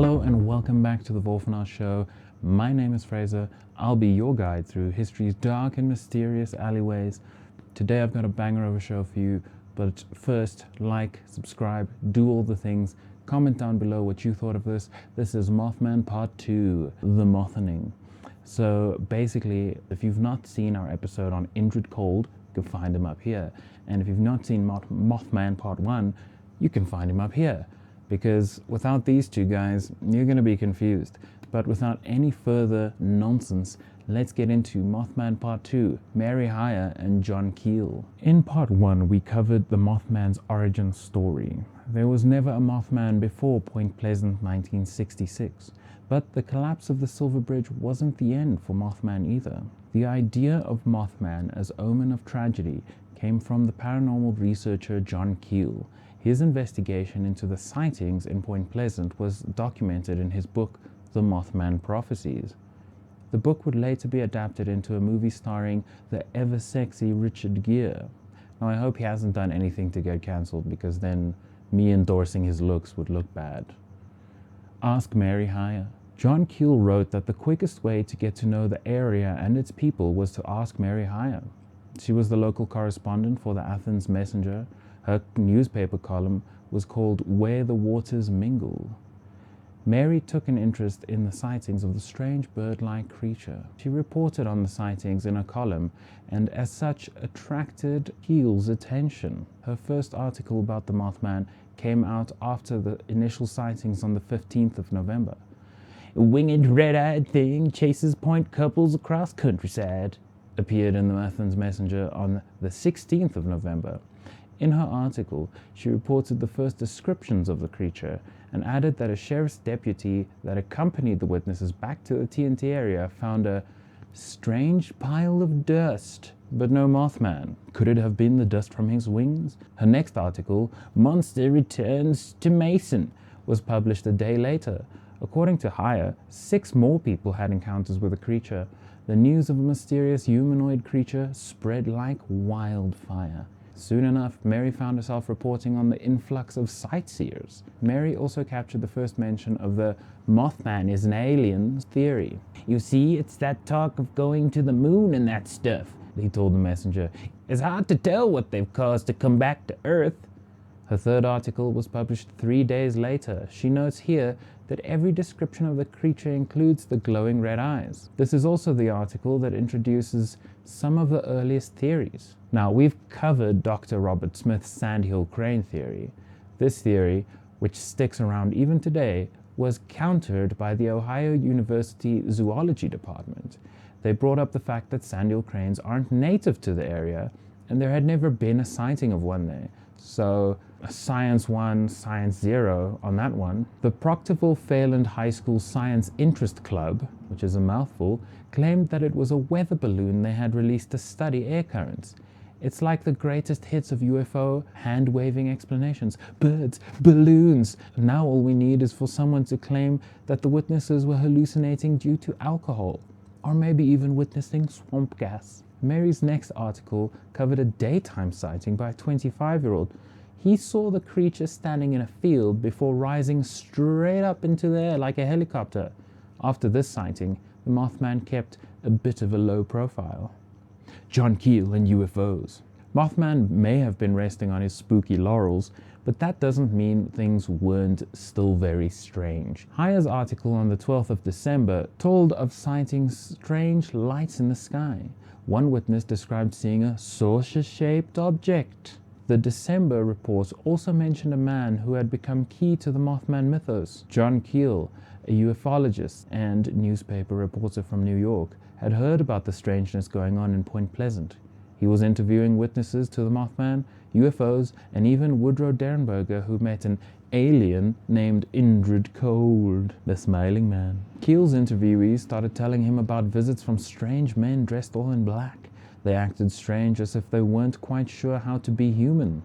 Hello and welcome back to the Wolfenaar Show. My name is Fraser. I'll be your guide through history's dark and mysterious alleyways. Today I've got a banger of a show for you, but first, like, subscribe, do all the things. Comment down below what you thought of this. This is Mothman Part 2, The Mothening. So basically, if you've not seen our episode on Indrid Cold, you can find him up here. And if you've not seen Mothman Part 1, you can find him up here. Because without these two guys, you're going to be confused. But without any further nonsense, let's get into Mothman Part 2, Mary Hyre and John Keel. In Part 1, we covered the Mothman's origin story. There was never a Mothman before Point Pleasant 1966. But the collapse of the Silver Bridge wasn't the end for Mothman either. The idea of Mothman as omen of tragedy came from the paranormal researcher John Keel. His investigation into the sightings in Point Pleasant was documented in his book, The Mothman Prophecies. The book would later be adapted into a movie starring the ever-sexy Richard Gere. Now, I hope he hasn't done anything to get cancelled, because then me endorsing his looks would look bad. Ask Mary Hyre. John Keel wrote that the quickest way to get to know the area and its people was to ask Mary Hyre. She was the local correspondent for the Athens Messenger. Her newspaper column was called Where the Waters Mingle. Mary took an interest in the sightings of the strange bird-like creature. She reported on the sightings in a column and as such attracted Keel's attention. Her first article about the Mothman came out after the initial sightings on the 15th of November. A winged red-eyed thing chases point couples across countryside, appeared in the Athens Messenger on the 16th of November. In her article, she reported the first descriptions of the creature and added that a sheriff's deputy that accompanied the witnesses back to the TNT area found a strange pile of dust, but no Mothman. Could it have been the dust from his wings? Her next article, Monster Returns to Mason, was published a day later. According to Hyre, 6 more people had encounters with the creature. The news of a mysterious humanoid creature spread like wildfire. Soon enough, Mary found herself reporting on the influx of sightseers. Mary also captured the first mention of the Mothman is an alien theory. You see, it's that talk of going to the moon and that stuff, he told the messenger. It's hard to tell what they've caused to come back to Earth. Her third article was published 3 days later. She notes here that every description of the creature includes the glowing red eyes. This is also the article that introduces some of the earliest theories. Now, we've covered Dr. Robert Smith's Sandhill Crane theory. This theory, which sticks around even today, was countered by the Ohio University Zoology Department. They brought up the fact that sandhill cranes aren't native to the area, and there had never been a sighting of one there. So, Science 1, Science 0 on that one. The Proctorville Fairland High School Science Interest Club, which is a mouthful, claimed that it was a weather balloon they had released to study air currents. It's like the greatest hits of UFO hand-waving explanations. Birds, balloons. Now all we need is for someone to claim that the witnesses were hallucinating due to alcohol, or maybe even witnessing swamp gas. Mary's next article covered a daytime sighting by a 25-year-old. He saw the creature standing in a field before rising straight up into the air like a helicopter. After this sighting, the Mothman kept a bit of a low profile. John Keel and UFOs. Mothman may have been resting on his spooky laurels, but that doesn't mean things weren't still very strange. Hyre's article on the 12th of December told of sighting strange lights in the sky. One witness described seeing a saucer-shaped object. The December reports also mentioned a man who had become key to the Mothman mythos. John Keel, a ufologist and newspaper reporter from New York, had heard about the strangeness going on in Point Pleasant. He was interviewing witnesses to the Mothman, UFOs, and even Woodrow Derenberger, who met an alien named Indrid Cold, the smiling man. Keel's interviewees started telling him about visits from strange men dressed all in black. They acted strange, as if they weren't quite sure how to be human.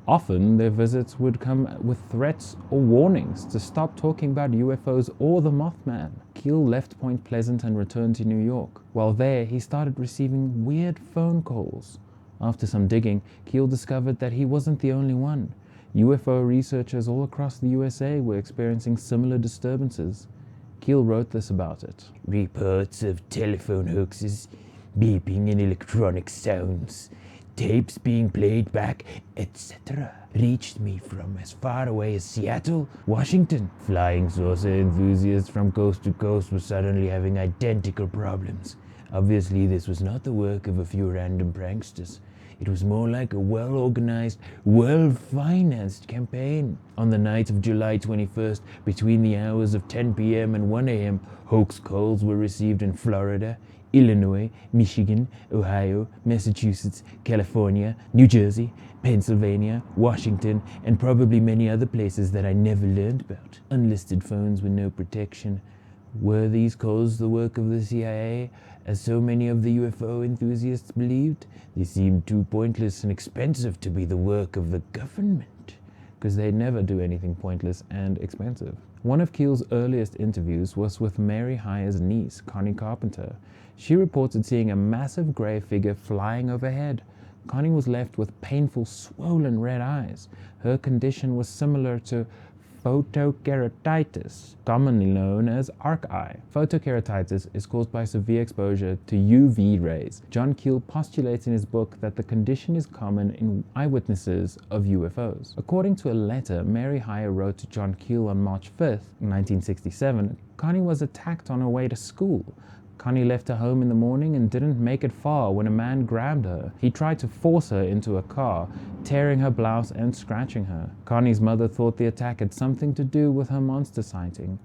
Often their visits would come with threats or warnings to stop talking about UFOs or the Mothman. Keel left Point Pleasant and returned to New York. While there, he started receiving weird phone calls. After some digging, Keel discovered that he wasn't the only one. UFO researchers all across the USA were experiencing similar disturbances. Keel wrote this about it. Reports of telephone hoaxes, beeping and electronic sounds, tapes being played back, etc. reached me from as far away as Seattle, Washington. Flying saucer enthusiasts from coast to coast were suddenly having identical problems. Obviously, this was not the work of a few random pranksters. It was more like a well-organized, well-financed campaign. On the night of July 21st, between the hours of 10 p.m. and 1 a.m., hoax calls were received in Florida, Illinois, Michigan, Ohio, Massachusetts, California, New Jersey, Pennsylvania, Washington, and probably many other places that I never learned about. Unlisted phones with no protection. Were these calls the work of the CIA, as so many of the UFO enthusiasts believed? They seemed too pointless and expensive to be the work of the government, because they never do anything pointless and expensive. One of Keel's earliest interviews was with Mary Hyre's niece, Connie Carpenter. She reported seeing a massive grey figure flying overhead. Connie was left with painful, swollen red eyes. Her condition was similar to photokeratitis, commonly known as arc eye. Photokeratitis is caused by severe exposure to UV rays. John Keel postulates in his book that the condition is common in eyewitnesses of UFOs. According to a letter Mary Hyre wrote to John Keel on March 5th, 1967, Connie was attacked on her way to school. Connie left her home in the morning and didn't make it far when a man grabbed her. He tried to force her into a car, tearing her blouse and scratching her. Connie's mother thought the attack had something to do with her monster sighting.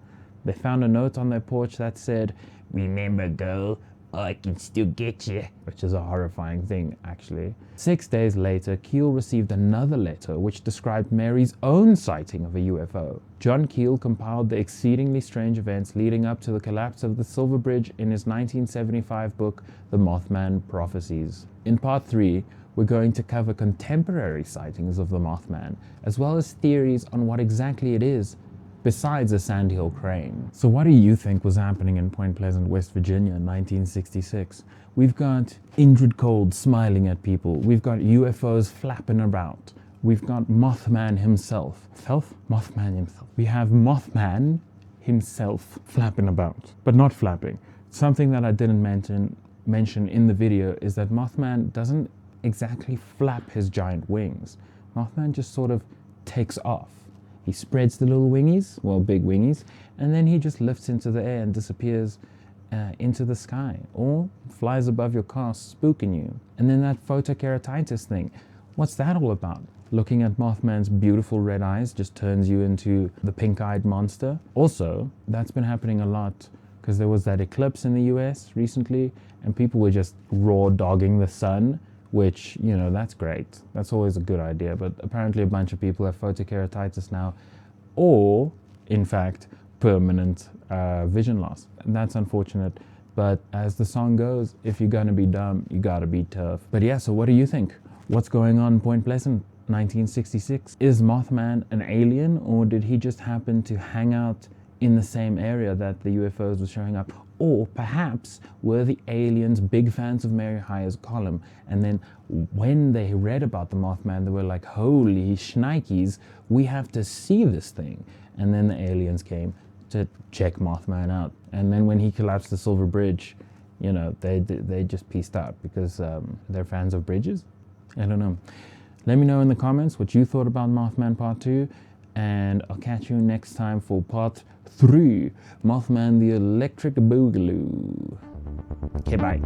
They found a note on their porch that said, "Remember, girl, I can still get you," which is a horrifying thing, actually. 6 days later, Keel received another letter which described Mary's own sighting of a UFO. John Keel compiled the exceedingly strange events leading up to the collapse of the Silver Bridge in his 1975 book, The Mothman Prophecies. In part 3, we're going to cover contemporary sightings of the Mothman, as well as theories on what exactly it is, besides a sandhill crane. So what do you think was happening in Point Pleasant, West Virginia in 1966? We've got Indrid Cold smiling at people. We've got UFOs flapping about. We've got Mothman himself. Mothman himself. We have Mothman himself flapping about, but not flapping. Something that I didn't mention in the video is that Mothman doesn't exactly flap his giant wings. Mothman just sort of takes off. He spreads the little wingies, well, big wingies, and then he just lifts into the air and disappears into the sky, or flies above your car, spooking you. And then that photokeratitis thing, what's that all about? Looking at Mothman's beautiful red eyes just turns you into the pink-eyed monster. Also, that's been happening a lot because there was that eclipse in the US recently, and people were just raw dogging the sun, which, you know, that's great. That's always a good idea, but apparently a bunch of people have photokeratitis now, or, in fact, permanent vision loss. And that's unfortunate, but as the song goes, if you're gonna be dumb, you gotta be tough. But yeah, so what do you think? What's going on in Point Pleasant, 1966? Is Mothman an alien, or did he just happen to hang out in the same area that the UFOs were showing up? Or perhaps were the aliens big fans of Mary Hyre's column, and then when they read about the Mothman, they were like, holy shnikes, we have to see this thing. And then the aliens came to check Mothman out. And then when he collapsed the Silver Bridge, you know, they just peaced out because they're fans of bridges? I don't know. Let me know in the comments what you thought about Mothman Part 2, and I'll catch you next time for Part 3, Mothman the Electric Boogaloo. Okay, bye.